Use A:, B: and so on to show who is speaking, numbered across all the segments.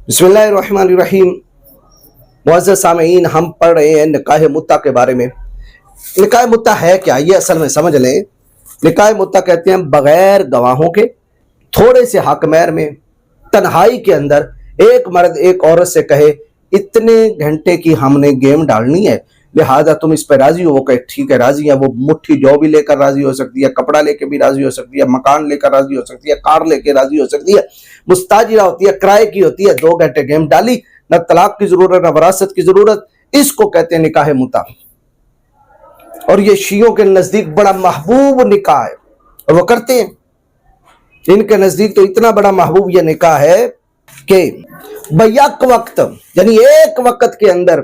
A: بسم اللہ الرحمن الرحیم۔ معزز سامعین، ہم پڑھ رہے ہیں نکاح متع کے بارے میں۔ نکاح متع ہے کیا، یہ اصل میں سمجھ لیں۔ نکاح متع کہتے ہیں بغیر گواہوں کے، تھوڑے سے حق مہر میں، تنہائی کے اندر ایک مرد ایک عورت سے کہے اتنے گھنٹے کی ہم نے گیم ڈالنی ہے، لہذا تم اس پہ راضی ہو؟ وہ کہے ٹھیک ہے راضی ہے۔ وہ مٹھی جو بھی لے کر راضی ہو سکتی ہے، کپڑا لے کے بھی راضی ہو سکتی ہے، مکان لے کر راضی ہو سکتی ہے، کار لے کے راضی ہو سکتی ہے، مستاجرہ ہوتی ہے، کرائے کی ہوتی ہے۔ 2 گھنٹے گیم ڈالی، نہ طلاق کی ضرورت نہ وراثت کی ضرورت، اس کو کہتے ہیں نکاح متع۔ اور یہ شیعوں کے نزدیک بڑا محبوب نکاح ہے، اور وہ کرتے ہیں۔ ان کے نزدیک تو اتنا بڑا محبوب یہ نکاح ہے کہ بیک وقت، یعنی ایک وقت کے اندر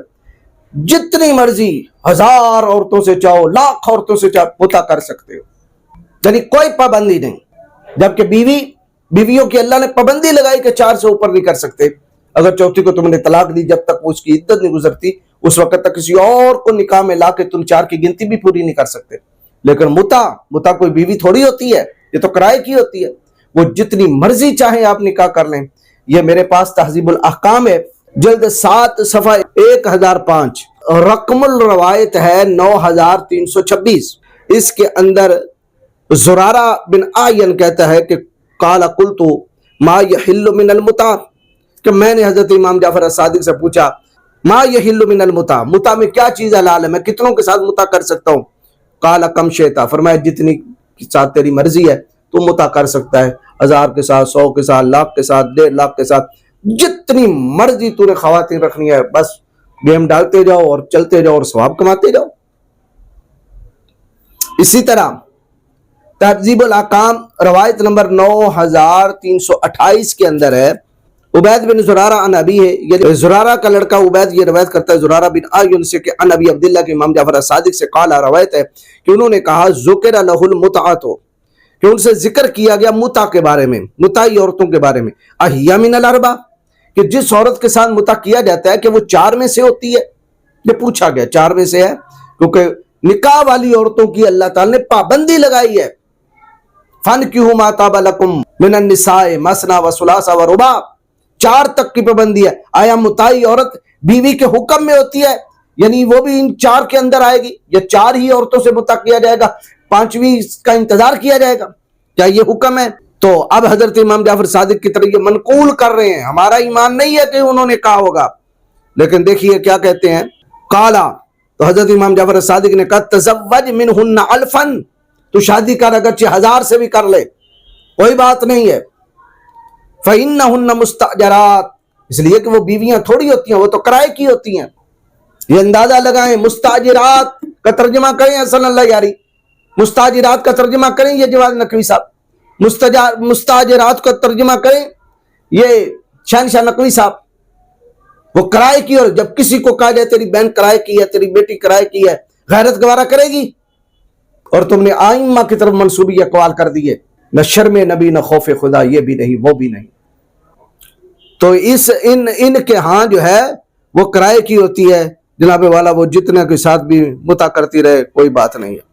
A: جتنی مرضی 1000 عورتوں سے چاہو، لاکھ عورتوں سے چاہو متع کر سکتے ہو، یعنی کوئی پابندی نہیں۔ جبکہ بیویوں کی اللہ نے پابندی لگائی کہ 4 سے اوپر نہیں کر سکتے۔ اگر چوتھی کو تم نے طلاق دی، جب تک اس کی عدت نہیں گزرتی اس وقت تک کسی اور کو نکاح میں لا کے تم 4 کی گنتی بھی پوری نہیں کر سکتے۔ لیکن متع کوئی بیوی تھوڑی ہوتی ہے، یہ تو کرائے کی ہوتی ہے۔ وہ جتنی مرضی چاہیں آپ نکاح کر لیں۔ یہ میرے پاس تہذیب الاحکام ہے، جلد 7 صفحہ 1005، رقم الروایت ہے 9326۔ اس کے اندر زرارہ بن آین کہتا ہے کہ قال قلت ما یحل من المتع، کہ میں نے حضرت امام جعفر صادق سے پوچھا ما یحل من المتع، متع میں کیا چیز حلال ہے، میں کتنوں کے ساتھ متع کر سکتا ہوں؟ قال کم شئت، فرمایا جتنی کے ساتھ تیری مرضی ہے تو متع کر سکتا ہے، 1000 کے ساتھ، 100 کے ساتھ، لاکھ کے ساتھ، 1.5 لاکھ کے ساتھ، جتنی مرضی تو نے خواتین رکھنی ہے، بس گیم ڈالتے جاؤ اور چلتے جاؤ اور ثواب کماتے جاؤ۔ اسی طرح تہذیب الاحکام روایت نمبر 9328 کے اندر ہے، عبید بن زرارہ عن ابی ہے، یہ زرارہ کا لڑکا عبید یہ روایت کرتا ہے زرارہ بن آیون سے کہ عن ابی عبداللہ کے امام جعفر صادق سے قال، روایت ہے کہ انہوں نے کہا ذکر لہ المتعۃ، کہ ان سے ذکر کیا گیا متع کے بارے میں، متعی عورتوں کے بارے میں، اہی من الاربع، کہ جس عورت کے ساتھ متع کیا جاتا ہے کہ وہ 4 میں سے ہوتی ہے۔ یہ پوچھا گیا 4 میں سے ہے، کیونکہ نکاح والی عورتوں کی اللہ تعالی نے پابندی لگائی ہے۔ فَانْكِحُوا مَا طَابَ لَكُم مِّنَ النِّسَاءِ مَثْنَىٰ وَثُلَاثَ وَرُبَاعَ، 4 تک کی پابندی ہے۔ آیا متعی عورت بیوی کے حکم میں ہوتی ہے، یعنی وہ بھی ان 4 کے اندر آئے گی، یا 4 ہی عورتوں سے متع کیا جائے گا، 5ویں کا انتظار کیا جائے گا؟ کیا یہ حکم ہے؟ تو اب حضرت امام جعفر صادق کی طرح یہ منقول کر رہے ہیں، ہمارا ایمان نہیں ہے کہ انہوں نے کہا ہوگا، لیکن دیکھیے کیا کہتے ہیں۔ قالا، تو حضرت امام جعفر صادق نے کہا تزوج منہن الفا، تو شادی کر اگرچہ 1000 سے بھی کر لے، کوئی بات نہیں ہے۔ فإنہن مستأجرات، اس لیے کہ وہ بیویاں تھوڑی ہوتی ہیں، وہ تو کرائے کی ہوتی ہیں۔ یہ اندازہ لگائیں، مستاجرات کا ترجمہ کریں اصل اللہ یاری، مستاجرات کا ترجمہ کریں یہ جواد نقوی صاحب، مستاجرات کا ترجمہ کریں یہ شہنشاہ نقوی صاحب۔ وہ کرائے کی، اور جب کسی کو کہا جائے تیری بہن کرائے کی ہے، تیری بیٹی کرائے کی ہے، غیرت گوارہ کرے گی؟ اور تم نے آئمہ کی طرف منسوبی اقوال کر دیے، نہ شرم نبی نہ خوف خدا، یہ بھی نہیں وہ بھی نہیں۔ تو ان کے ہاں جو ہے وہ کرائے کی ہوتی ہے جناب والا، وہ جتنے کے ساتھ بھی متع کرتی رہے کوئی بات نہیں ہے۔